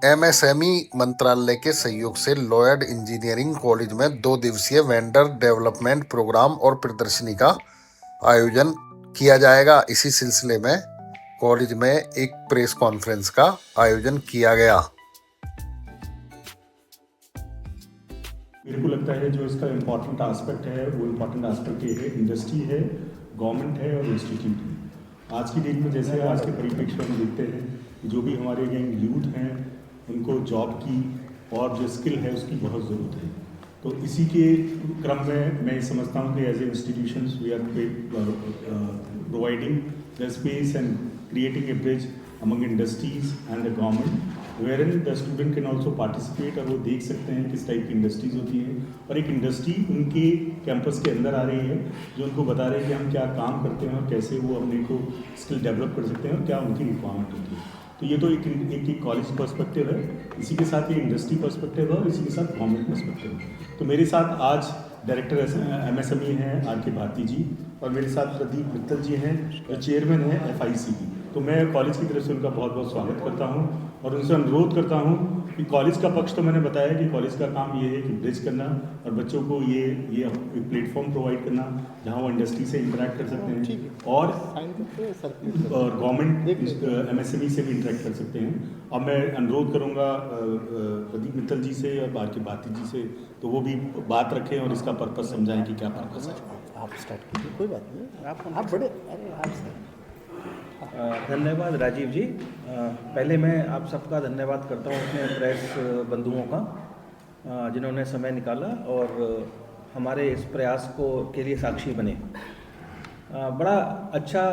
MSME मंत्रालय के सहयोग से लॉयड इंजीनियरिंग कॉलेज में 2 दिवसीय वेंडर डेवलपमेंट प्रोग्राम और प्रदर्शनी का आयोजन किया जाएगा। इसी सिलसिले में कॉलेज में एक प्रेस कॉन्फ्रेंस का आयोजन किया गया। मेरे को लगता है जो इसका इम्पॉर्टेंट एस्पेक्ट है वो इम्पॉर्टेंट एस्पेक्ट ये है, इंडस्ट्री है, गवर्नमेंट है और इंस्टीट्यूट है। आज की डेट में जैसे आज के परिप्रेक्ष्य में देखते हैं जो भी हमारे यंग यूथ हैं उनको जॉब की और जो स्किल है उसकी बहुत ज़रूरत है। तो इसी के क्रम में मैं समझता हूँ कि as a institutions we are providing the space and creating a bridge among industries and the government wherein the student can also participate और वो देख सकते हैं किस टाइप की इंडस्ट्रीज होती हैं और एक इंडस्ट्री उनके कैंपस के अंदर आ रही है जो उनको बता रहे हैं कि हम क्या काम करते हैं और कैसे वो अपने को स्किल डेवलप कर सकते हैं और क्या उनकी रिक्वायरमेंट होती है। तो ये तो एक कॉलेज पर्सपेक्टिव है, इसी के साथ ये इंडस्ट्री पर्सपेक्टिव है और इसी के साथ गवर्नमेंट पर्सपेक्टिव है। तो मेरे साथ आज डायरेक्टर एमएसएमई हैं आर.के. भारती जी और मेरे साथ प्रदीप मित्तल जी हैं जो चेयरमैन हैं FIC की। तो मैं कॉलेज की तरफ से उनका बहुत बहुत स्वागत करता हूं और उनसे अनुरोध करता हूं कि कॉलेज का पक्ष तो मैंने बताया कि कॉलेज का काम ये है कि ब्रिज करना और बच्चों को ये एक प्लेटफॉर्म प्रोवाइड करना जहां वो इंडस्ट्री से इंटरेक्ट कर सकते हैं और गवर्नमेंट एमएसएमई से भी इंटरेक्ट कर सकते हैं। अब मैं अनुरोध करूंगा प्रदीप मित्तल जी से और आर.के. भारती जी से तो वो भी बात रखें और इसका पर्पस समझाएं कि क्या पर्पस है। आप स्टार्ट कीजिए, कोई बात नहीं, आप बड़े अरे आप धन्यवाद राजीव जी। पहले मैं आप सबका धन्यवाद करता हूँ अपने प्रेस बंधुओं का जिन्होंने समय निकाला और हमारे इस प्रयास के लिए साक्षी बने। बड़ा अच्छा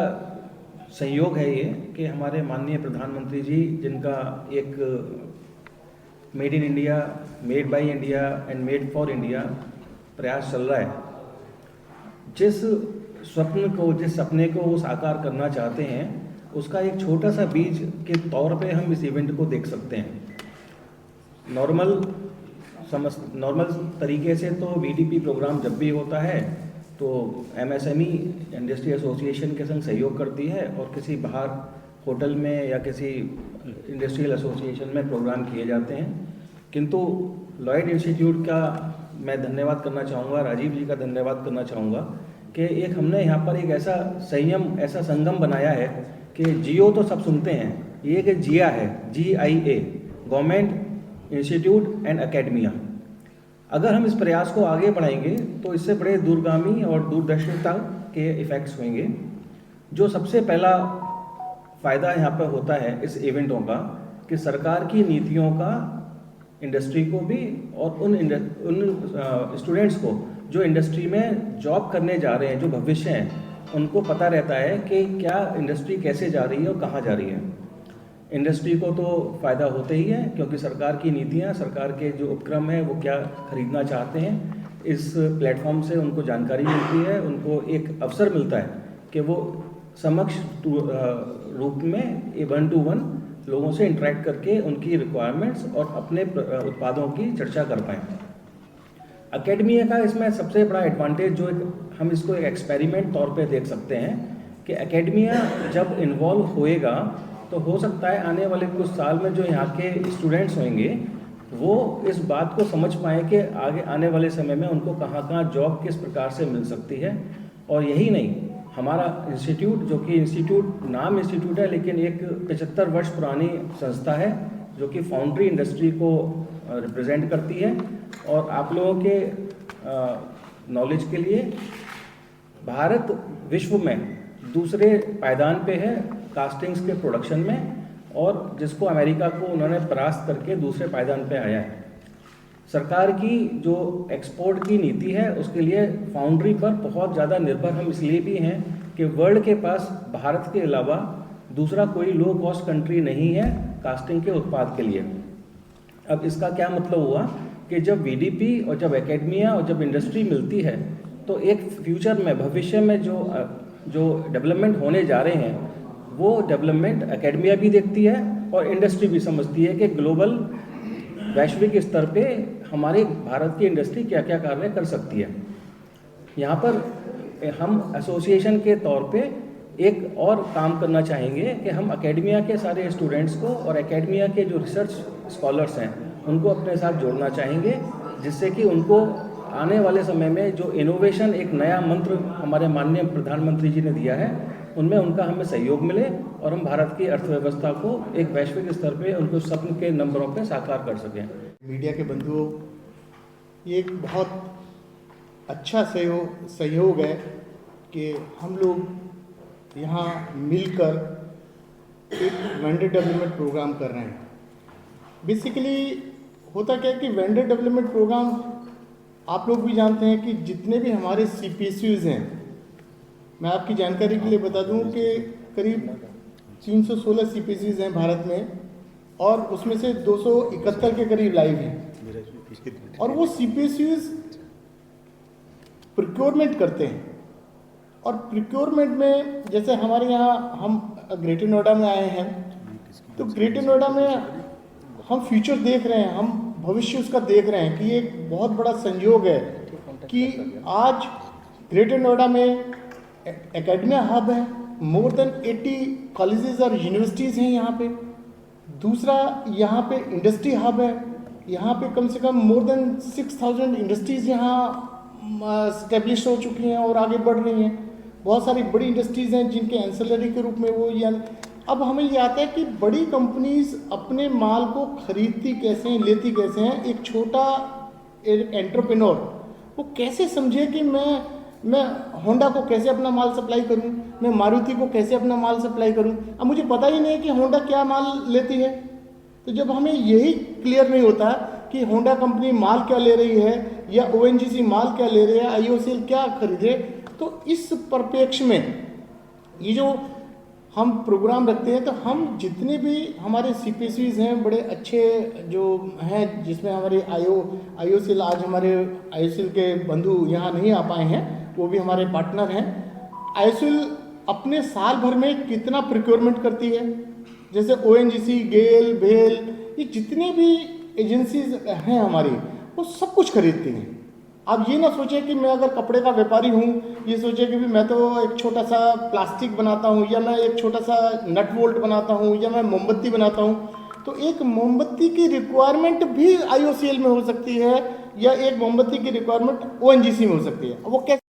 संयोग है ये कि हमारे माननीय प्रधानमंत्री जी जिनका एक made in India, made by India and made for India प्रयास चल रहा है, जिस सपने को वो साकार करना चाहते हैं उसका एक छोटा सा बीज के तौर पे हम इस इवेंट को देख सकते हैं। नॉर्मल तरीके से तो VDP प्रोग्राम जब भी होता है तो MSME इंडस्ट्री एसोसिएशन के संग सहयोग करती है और किसी बाहर होटल में या किसी इंडस्ट्रियल एसोसिएशन में प्रोग्राम किए जाते हैं। किंतु लॉयड इंस्टीट्यूट का मैं धन्यवाद करना चाहूँगा, राजीव जी का धन्यवाद करना चाहूँगा कि एक हमने यहाँ पर एक ऐसा संगम बनाया है कि जियो तो सब सुनते हैं, ये कि जिया है, GIA, government institute and academia. अगर हम इस प्रयास को आगे बढ़ाएंगे तो इससे बड़े दूरगामी और दूरदर्शिता के इफ़ेक्ट्स होंगे। जो सबसे पहला फ़ायदा यहाँ पर होता है इस इवेंटों का कि सरकार की नीतियों का इंडस्ट्री को भी और उन स्टूडेंट्स को जो इंडस्ट्री में जॉब करने जा रहे हैं, जो भविष्य हैं, उनको पता रहता है कि क्या इंडस्ट्री कैसे जा रही है और कहाँ जा रही है। इंडस्ट्री को तो फ़ायदा होते ही है क्योंकि सरकार की नीतियाँ, सरकार के जो उपक्रम हैं वो क्या खरीदना चाहते हैं, इस प्लेटफॉर्म से उनको जानकारी मिलती है, उनको एक अवसर मिलता है कि वो समक्ष रूप में 1-to-1 लोगों से इंटरेक्ट करके उनकी रिक्वायरमेंट्स और अपने उत्पादों की चर्चा कर पाएँ। एकेडमिया का इसमें सबसे बड़ा एडवांटेज जो हम इसको एक एक्सपेरिमेंट तौर पे देख सकते हैं कि एकेडमिया जब इन्वॉल्व होएगा तो हो सकता है आने वाले कुछ साल में जो यहाँ के स्टूडेंट्स होंगे वो इस बात को समझ पाएँ कि आगे आने वाले समय में उनको कहाँ जॉब किस प्रकार से मिल सकती है। और यही नहीं, हमारा इंस्टीट्यूट जो कि नाम इंस्टीट्यूट है लेकिन एक 75 वर्ष पुरानी संस्था है जो कि फाउंड्री इंडस्ट्री को रिप्रेजेंट करती है। और आप लोगों के नॉलेज के लिए भारत विश्व में दूसरे पायदान पे है कास्टिंग्स के प्रोडक्शन में और जिसको अमेरिका को उन्होंने परास्त करके दूसरे पायदान पे आया है। सरकार की जो एक्सपोर्ट की नीति है उसके लिए फाउंड्री पर बहुत ज़्यादा निर्भर हम इसलिए भी हैं कि वर्ल्ड के पास भारत के अलावा दूसरा कोई लो कॉस्ट कंट्री नहीं है कास्टिंग के उत्पाद के लिए। अब इसका क्या मतलब हुआ कि जब VDP और जब एकेडमिया और जब इंडस्ट्री मिलती है तो एक फ्यूचर में, भविष्य में जो डेवलपमेंट होने जा रहे हैं वो डेवलपमेंट एकेडमिया भी देखती है और इंडस्ट्री भी समझती है कि ग्लोबल वैश्विक स्तर पे हमारे भारत की इंडस्ट्री क्या क्या कार्य कर सकती है। यहाँ पर हम एसोसिएशन के तौर पे एक और काम करना चाहेंगे कि हम एकेडमिया के सारे स्टूडेंट्स को और एकेडमिया के जो रिसर्च स्कॉलर्स हैं उनको अपने साथ जोड़ना चाहेंगे, जिससे कि उनको आने वाले समय में जो इनोवेशन एक नया मंत्र हमारे माननीय प्रधानमंत्री जी ने दिया है उनमें उनका हमें सहयोग मिले और हम भारत की अर्थव्यवस्था को एक वैश्विक स्तर पे उनको स्वप्न के नंबरों पे साकार कर सकें। मीडिया के बंधुओं, ये एक बहुत अच्छा सहयोग है कि हम लोग यहाँ मिलकर एक वेंडर डेवलपमेंट प्रोग्राम कर रहे हैं। बेसिकली होता क्या है कि वेंडर डेवलपमेंट प्रोग्राम आप लोग भी जानते हैं कि जितने भी हमारे CPSUs हैं, मैं आपकी जानकारी के लिए बता दूं कि करीब 316 CPSUs हैं भारत में और उसमें से 271 के करीब लाइव हैं। और वो CPSUs प्रोक्योरमेंट करते हैं और प्रोक्योरमेंट में जैसे हमारे यहाँ हम ग्रेटर नोएडा में आए हैं, तो ग्रेटर नोएडा में हम फ्यूचर देख रहे हैं, हम भविष्य उसका देख रहे हैं कि ये एक बहुत बड़ा संयोग है कि आज ग्रेटर नोएडा में एकेडमिया हब है, मोर देन 80 कॉलेजेस और यूनिवर्सिटीज़ हैं यहाँ पे। दूसरा यहाँ पे इंडस्ट्री हब है, यहाँ पे कम से कम मोर देन 6000 इंडस्ट्रीज़ यहाँ स्टेब्लिश हो चुकी हैं और आगे बढ़ रही हैं। बहुत सारी बड़ी इंडस्ट्रीज़ हैं जिनके एंसेलरी के रूप में वो या अब हमें ये आता है कि बड़ी कंपनीज अपने माल को खरीदती कैसे हैं, लेती कैसे हैं। एक छोटा एंटरप्रेन्योर वो कैसे समझे कि मैं होंडा को कैसे अपना माल सप्लाई करूं, मैं मारुति को कैसे अपना माल सप्लाई करूं। अब मुझे पता ही नहीं है कि होंडा क्या माल लेती है। तो जब हमें यही क्लियर नहीं होता कि होंडा कंपनी माल क्या ले रही है या ONGC माल क्या ले रही है, IOCL क्या खरीदे, तो इस परिप्रेक्ष्य में ये जो हम प्रोग्राम रखते हैं तो हम जितने भी हमारे CPSUs हैं बड़े अच्छे जो हैं, जिसमें हमारे IOCL आज हमारे IOCL के बंधु यहाँ नहीं आ पाए हैं, वो भी हमारे पार्टनर हैं। IOCL अपने साल भर में कितना प्रोक्योरमेंट करती है, जैसे ONGC, गेल, भेल, ये जितनी भी एजेंसीज हैं हमारी, वो सब कुछ खरीदती हैं। आप ये ना सोचें कि मैं अगर कपड़े का व्यापारी हूँ, ये सोचें कि भी मैं तो एक छोटा सा प्लास्टिक बनाता हूँ या मैं एक छोटा सा नट बोल्ट बनाता हूँ या मैं मोमबत्ती बनाता हूँ। तो एक मोमबत्ती की रिक्वायरमेंट भी IOCL में हो सकती है या एक मोमबत्ती की रिक्वायरमेंट ONGC में हो सकती है। वो कैसे